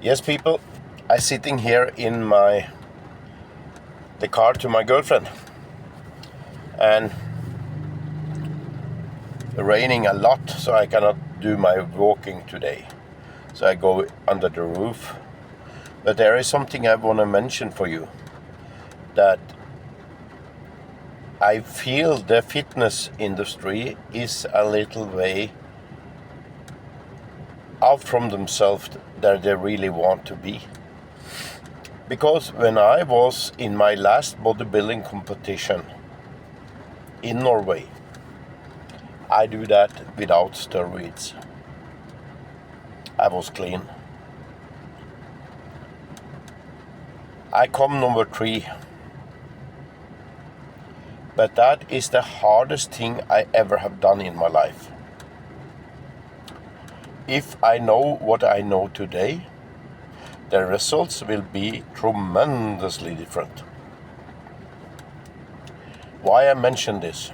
Yes, people, I'm sitting here in the car to my girlfriend, and it's raining a lot, so I cannot do my walking today. So I go under the roof. But there is something I want to mention for you, that I feel the fitness industry is a little way out from themselves that they really want to be. Because when I was in my last bodybuilding competition in Norway, I do that without steroids. I was clean. I come number 3. But that is the hardest thing I ever have done in my life. If I know what I know today, the results will be tremendously different. Why I mention this?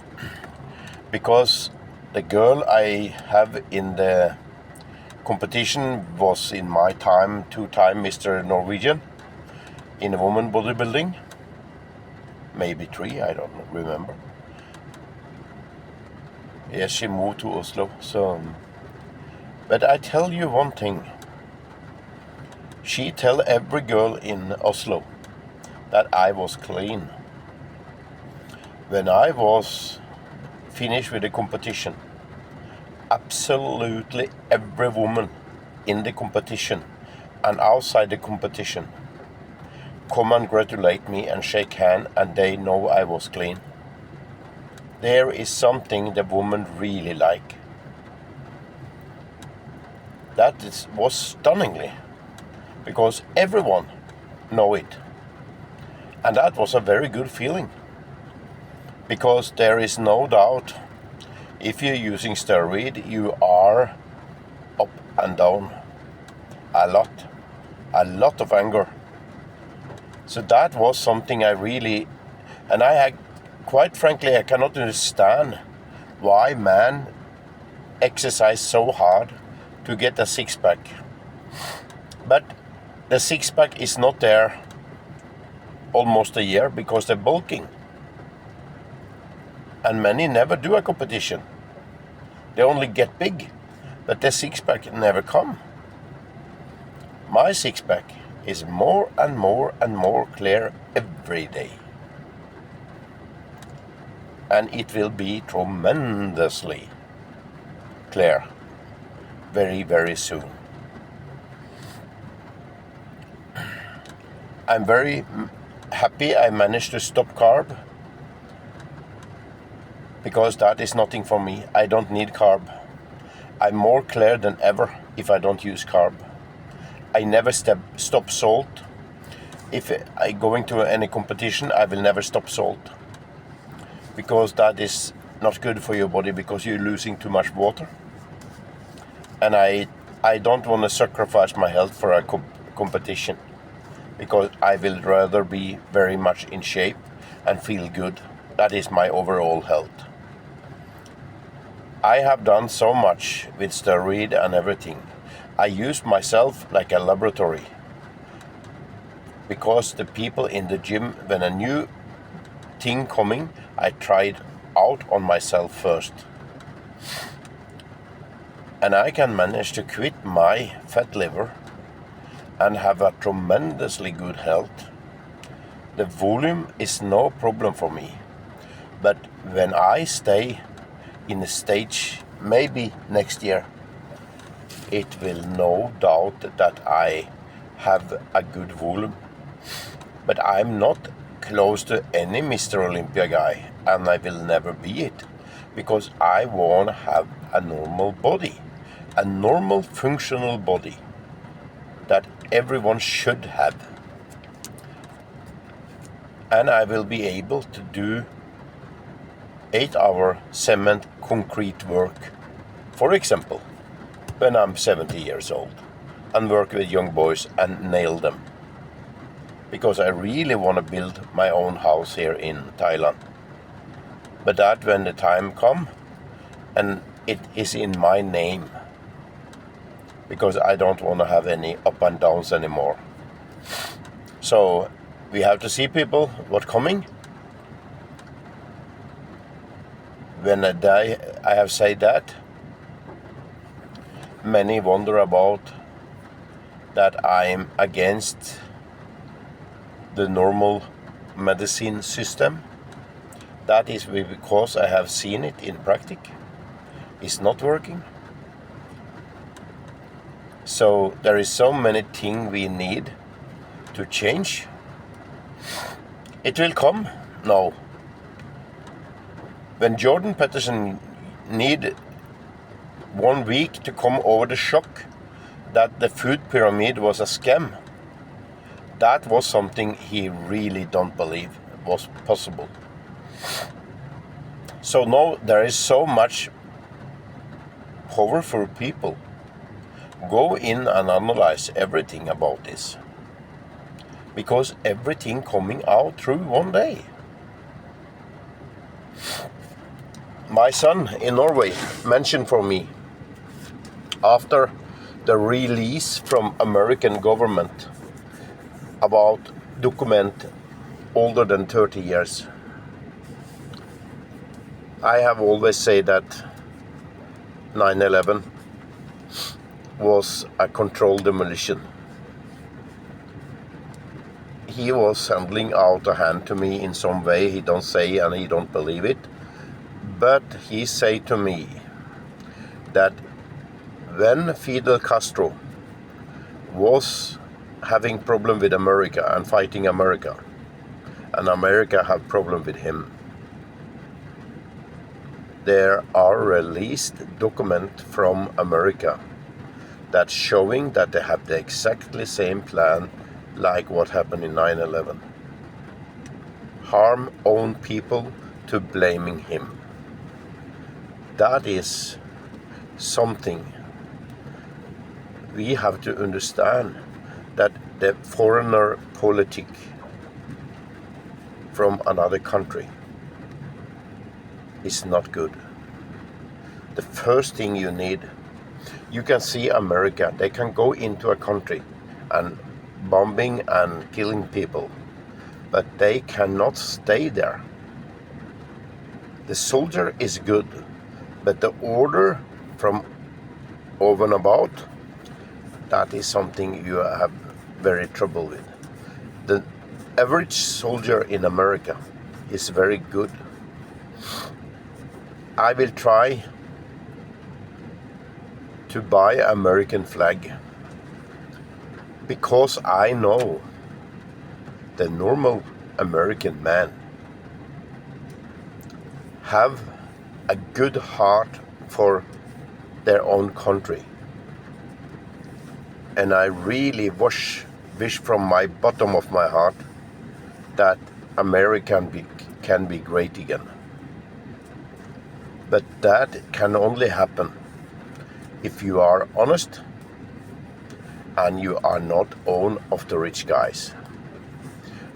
Because the girl I have in the competition was in my time 2-time Mr. Norwegian in woman bodybuilding. Maybe 3, I don't remember. Yes, she moved to Oslo. But I tell you one thing. She tell every girl in Oslo that I was clean. When I was finished with the competition, absolutely every woman in the competition and outside the competition come and congratulate me and shake hand, and they know I was clean. There is something the woman really like. That was stunningly, because everyone know it. And that was a very good feeling. Because there is no doubt, if you're using steroid, you are up and down. A lot of anger. So that was something I really, and quite frankly, I cannot understand why men exercise so hard to get a six-pack. But the six-pack is not there almost a year because they're bulking. And many never do a competition. They only get big, but the six-pack never come. My six-pack is more and more and more clear every day. And it will be tremendously clear very, very soon. I'm very happy I managed to stop carb, because that is nothing for me. I don't need carb. I'm more clear than ever if I don't use carb. I never stop salt. If I go into any competition, I will never stop salt, because that is not good for your body, because you're losing too much water. And I don't want to sacrifice my health for a competition, because I will rather be very much in shape and feel good. That is my overall health. I have done so much with steroid and everything. I use myself like a laboratory, because the people in the gym, when a new thing coming, I tried out on myself first. And I can manage to quit my fat liver and have a tremendously good health. The volume is no problem for me. But when I stay in a stage, maybe next year, it will no doubt that I have a good volume. But I'm not close to any Mr. Olympia guy, and I will never be it, because I want to have a normal body, a normal functional body that everyone should have. And I will be able to do 8-hour cement concrete work, for example, when I'm 70 years old, and work with young boys and nail them. Because I really want to build my own house here in Thailand. But that when the time comes, and it is in my name. because I don't want to have any up and downs anymore. So we have to see people what coming. When I die, I have said that. Many wonder about that I'm against the normal medicine system. That is because I have seen it in practice. It's not working. So there is so many things we need to change. It will come now. When Jordan Peterson need 1 week to come over the shock that the food pyramid was a scam, that was something he really don't believe was possible. So now there is so much powerful people go in and analyze everything about this, because everything coming out through one day. My son in Norway mentioned for me, after the release from American government about document older than 30 years, I have always said that 9/11 was a controlled demolition. He was handling out a hand to me in some way. He don't say and he don't believe it. But he say to me that when Fidel Castro was having problem with America and fighting America, and America have problem with him, there are released documents from America that showing that they have the exactly same plan like what happened in 9/11. Harm own people to blaming him. That is something we have to understand, that the foreigner politic from another country is not good. The first thing you need, you can see America, they can go into a country and bombing and killing people, but they cannot stay there. The soldier is good, but the order from over and about, that is something you have very trouble with. The average soldier in America is very good. I will try to buy American flag, because I know the normal American man have a good heart for their own country. And I really wish from my bottom of my heart that America can be great again. But that can only happen if you are honest and you are not own of the rich guys.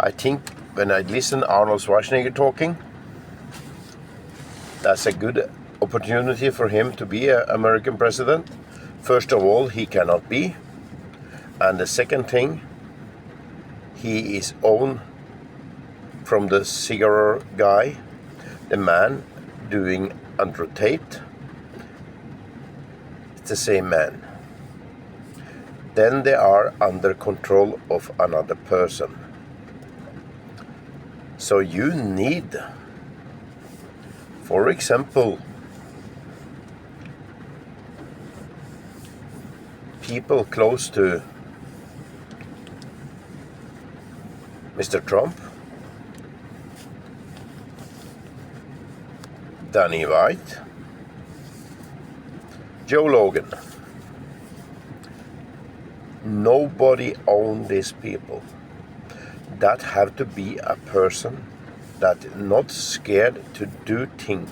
I think when I listen Arnold Schwarzenegger talking, that's a good opportunity for him to be an American president. First of all, he cannot be. And the second thing, he is owned from the cigar guy, the man doing Andrew Tate. It's the same man. Then they are under control of another person. So you need, for example, people close to Mr. Trump, Danny White, Joe Logan. Nobody owns these people. That have to be a person that not scared to do things.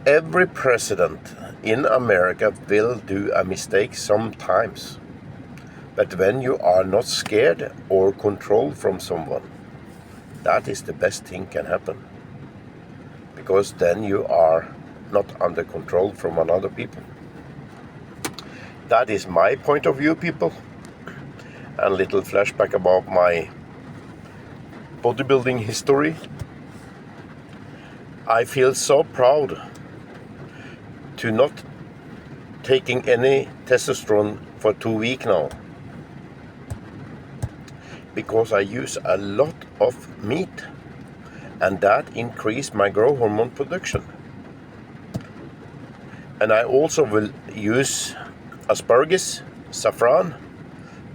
Every president in America will do a mistake sometimes. But when you are not scared or controlled from someone, that is the best thing can happen. Because then you are not under control from another people. That is my point of view, people. And a little flashback about my bodybuilding history. I feel so proud to not taking any testosterone for 2 weeks now, because I use a lot of meat, and that increased my growth hormone production. And I also will use asparagus, saffron,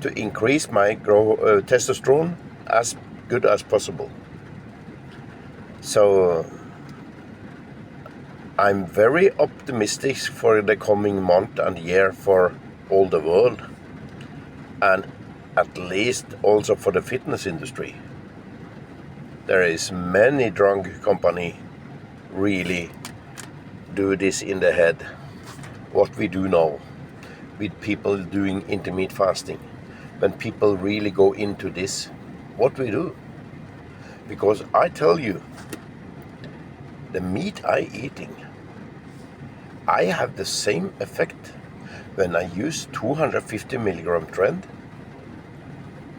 to increase my testosterone as good as possible. So I'm very optimistic for the coming month and year for all the world, and at least also for the fitness industry. There is many drug company really do this in the head, what we do now with people doing intermittent fasting. When people really go into this, what we do. Because I tell you, the meat I eating, I have the same effect when I use 250 milligram trend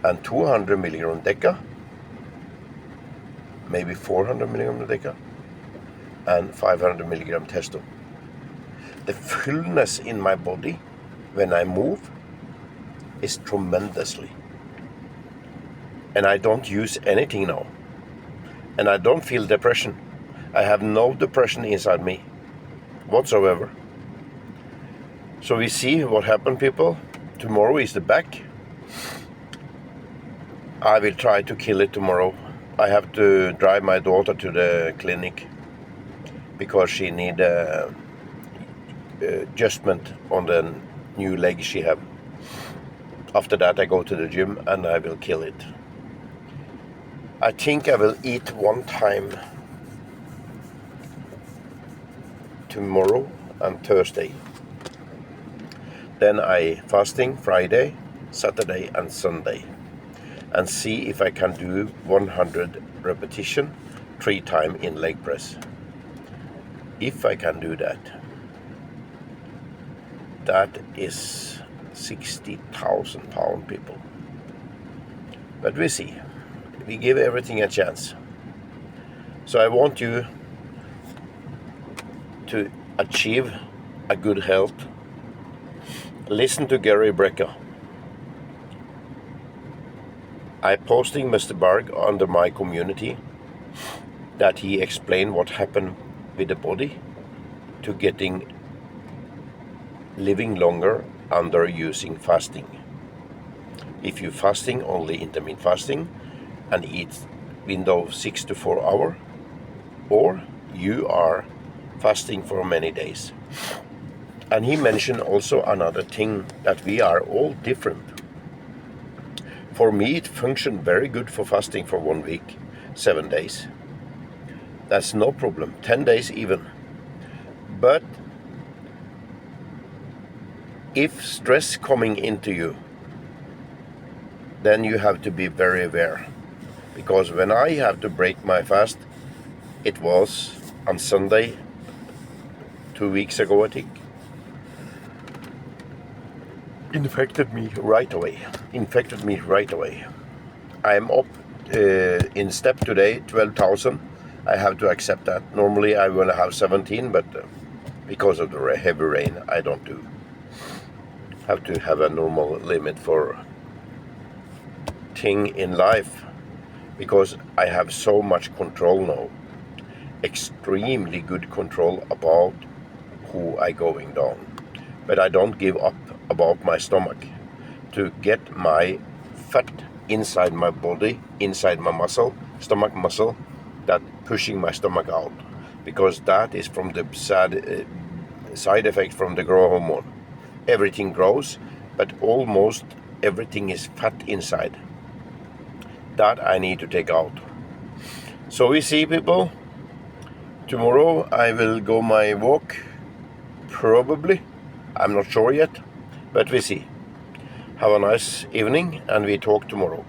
and 200 milligram deca, maybe 400 milligram deca, and 500 milligram testo. The fullness in my body when I move is tremendously. And I don't use anything now. And I don't feel depression. I have no depression inside me whatsoever. So we see what happened, people. Tomorrow is the back. I will try to kill it tomorrow. I have to drive my daughter to the clinic because she need adjustment on the new leg she have. After that I go to the gym and I will kill it. I think I will eat one time tomorrow and Thursday. Then I fasting Friday, Saturday and Sunday, and see if I can do 100 repetition 3 times in leg press. If I can do that, that is 60,000 pound, people. But we see. We give everything a chance. So I want you to achieve a good health. Listen to Gary Brecker. I posting Mr. Berg under my community that he explained what happened with the body to living longer under using fasting. If you fasting only intermittent fasting and eat window 6 to 4 hours, or you are fasting for many days. And he mentioned also another thing, that we are all different. For me it functioned very good for fasting for 1 week, 7 days. That's no problem, 10 days even. But if stress coming into you, then you have to be very aware. Because when I have to break my fast, it was on Sunday, 2 weeks ago I think, infected me right away. I am up in step today, 12,000. I have to accept that. Normally I will have 17, but because of the heavy rain, I don't do. Have to have a normal limit for thing in life, because I have so much control now. Extremely good control about who I going down. But I don't give up about my stomach. To get my fat inside my body, inside my muscle, stomach muscle, that pushing my stomach out. Because that is from the side effect from the growth hormone. Everything grows, but almost everything is fat inside. That I need to take out. So we see, people. Tomorrow I will go my walk, probably. I'm not sure yet, but we see. Have a nice evening and we talk tomorrow.